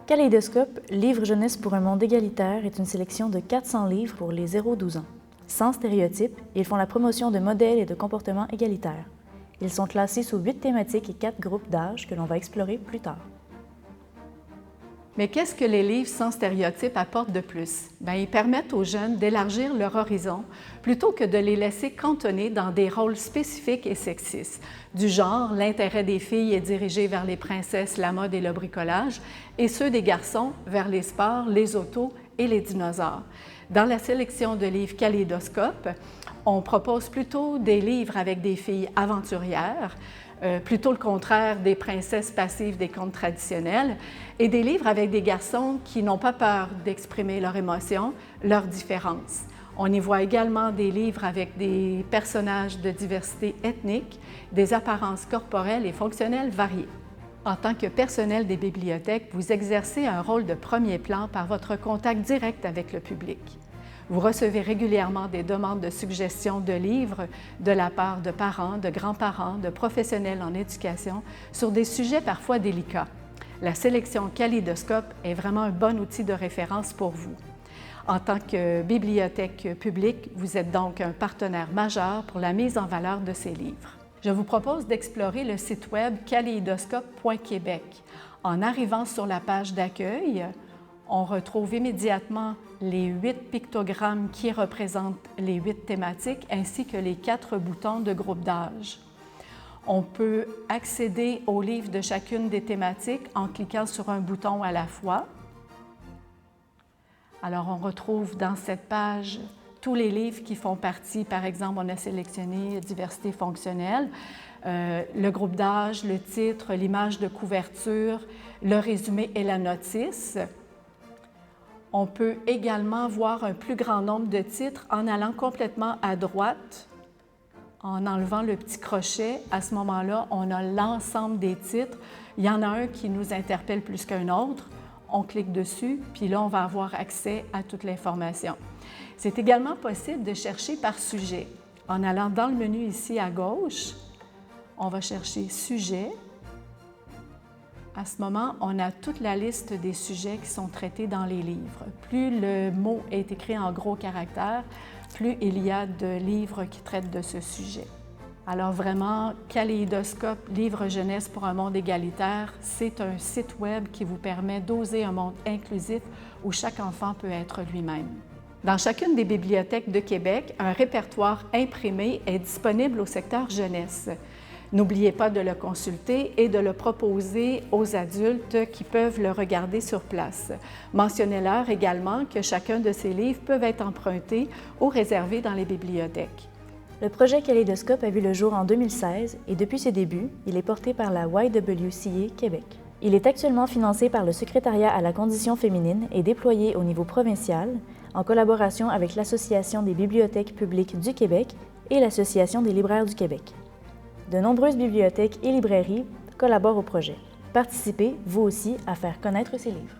Kaléidoscope, livre jeunesse pour un monde égalitaire est une sélection de 400 livres pour les 0-12 ans. Sans stéréotypes, ils font la promotion de modèles et de comportements égalitaires. Ils sont classés sous 8 thématiques et 4 groupes d'âge que l'on va explorer plus tard. Mais qu'est-ce que les livres sans stéréotypes apportent de plus? Ils permettent aux jeunes d'élargir leur horizon plutôt que de les laisser cantonner dans des rôles spécifiques et sexistes, du genre l'intérêt des filles est dirigé vers les princesses, la mode et le bricolage, et ceux des garçons vers les sports, les autos et les dinosaures. Dans la sélection de livres Kaléidoscope, on propose plutôt des livres avec des filles aventurières, plutôt le contraire des princesses passives des contes traditionnels, et des livres avec des garçons qui n'ont pas peur d'exprimer leurs émotions, leurs différences. On y voit également des livres avec des personnages de diversité ethnique, des apparences corporelles et fonctionnelles variées. En tant que personnel des bibliothèques, vous exercez un rôle de premier plan par votre contact direct avec le public. Vous recevez régulièrement des demandes de suggestions de livres de la part de parents, de grands-parents, de professionnels en éducation sur des sujets parfois délicats. La sélection Kaléidoscope est vraiment un bon outil de référence pour vous. En tant que bibliothèque publique, vous êtes donc un partenaire majeur pour la mise en valeur de ces livres. Je vous propose d'explorer le site web kaléidoscope.québec. En arrivant sur la page d'accueil, on retrouve immédiatement les 8 pictogrammes qui représentent les 8 thématiques ainsi que les 4 boutons de groupe d'âge. On peut accéder aux livres de chacune des thématiques en cliquant sur un bouton à la fois. Alors, on retrouve dans cette page tous les livres qui font partie, par exemple, on a sélectionné diversité fonctionnelle, le groupe d'âge, le titre, l'image de couverture, le résumé et la notice. On peut également voir un plus grand nombre de titres en allant complètement à droite, en enlevant le petit crochet. À ce moment-là, on a l'ensemble des titres. Il y en a un qui nous interpelle plus qu'un autre. On clique dessus, puis là, on va avoir accès à toute l'information. C'est également possible de chercher par sujet. En allant dans le menu ici à gauche, on va chercher « Sujet ». À ce moment, on a toute la liste des sujets qui sont traités dans les livres. Plus le mot est écrit en gros caractères, plus il y a de livres qui traitent de ce sujet. Alors vraiment, Kaléidoscope, livre jeunesse pour un monde égalitaire, c'est un site web qui vous permet d'oser un monde inclusif où chaque enfant peut être lui-même. Dans chacune des bibliothèques de Québec, un répertoire imprimé est disponible au secteur jeunesse. N'oubliez pas de le consulter et de le proposer aux adultes qui peuvent le regarder sur place. Mentionnez-leur également que chacun de ces livres peut être emprunté ou réservé dans les bibliothèques. Le projet Kaléidoscope a vu le jour en 2016 et depuis ses débuts, il est porté par la YWCA Québec. Il est actuellement financé par le Secrétariat à la condition féminine et déployé au niveau provincial en collaboration avec l'Association des bibliothèques publiques du Québec et l'Association des libraires du Québec. De nombreuses bibliothèques et librairies collaborent au projet. Participez, vous aussi, à faire connaître ces livres.